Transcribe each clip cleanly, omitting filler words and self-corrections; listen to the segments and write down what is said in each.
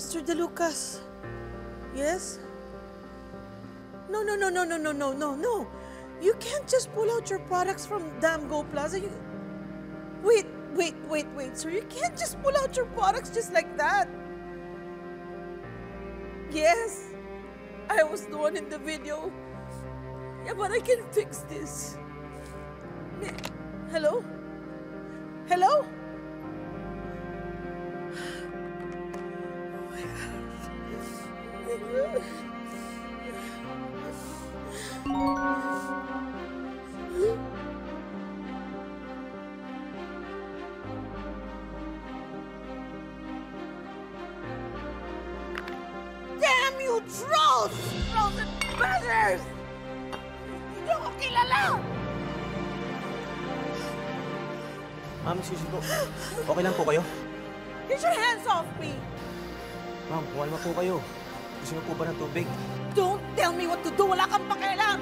Mr. De Lucas. Yes? No. You can't just pull out your products from Damgo Plaza. Wait, sir. You can't just pull out your products just like that. Yes, I was the one in the video. Yeah, but I can fix this. Hello? Hello? Oh my God. Damn you trolls! Trolls and buzzers! Hindi ako kilala! Ma'am, excuse po. Okay lang po kayo? Get your hands off me! Ma'am, kumalma po kayo. Gusto niyo po ba ng tubig? Don't tell me what to do! Wala kang pakialam!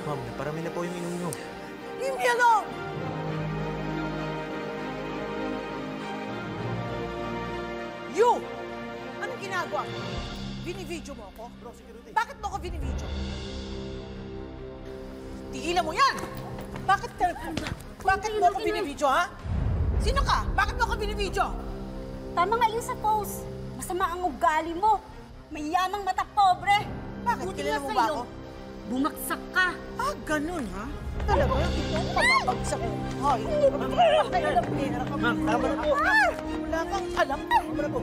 Ma'am, parami na po yung inom niyo. Leave me alone! You! Anong ginagawa mo? Binivideo mo ako? Bro, security. Bakit mo ako binivideo? Tigilan mo yan! Bakit mo ako binivideo, ha? Sino ka? Bakit mo ako binivideo? Tama nga yun sa post. Masama ang ugali mo. Mayamang mata pobre. Bakit? Buti Kilala nga mo ba sa'yo, ako? Bumagsak ka. Ah, ganun, ha? Talaga? Ito ang pamapagsak mo. Hoy, pakialam pera ka. Ma'am, tama na po. Wala kang alam. Tama na po.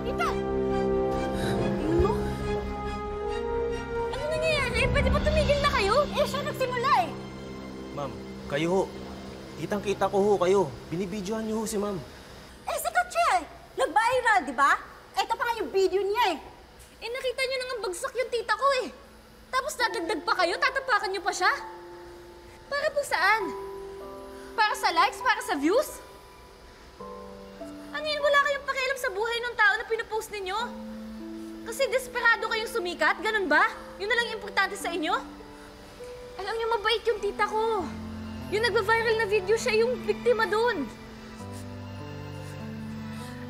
Tita! Ano? Ano nangyayari? Pwede ba tumigil na kayo? Eh, siya nagsimula eh. Ma'am, kayo ho. Kitang-kita ko ho kayo. Binibidyohan niyo ho si ma'am. Eh, sikat siya eh. Nag-viral, di ba? Ito pa nga yung video niya eh. Eh, nakita nyo nang bagsak yung tita ko eh. Tapos dadagdag pa kayo? Tatapakan nyo pa siya? Para po saan? Para sa likes? Para sa views? Ano yun? Wala kayong pakialam sa buhay ng tao na pinapost ninyo? Kasi desperado kayong sumikat? Ganun ba? Yun na lang importante sa inyo? Alam niyo, mabait yung tita ko. Yung nagva-viral na video, siya yung biktima doon.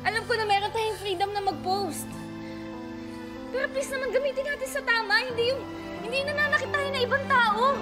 Alam ko na meron tayong freedom na mag-post. Pero please naman gamitin natin sa tama, hindi nananakit tayo na ibang tao.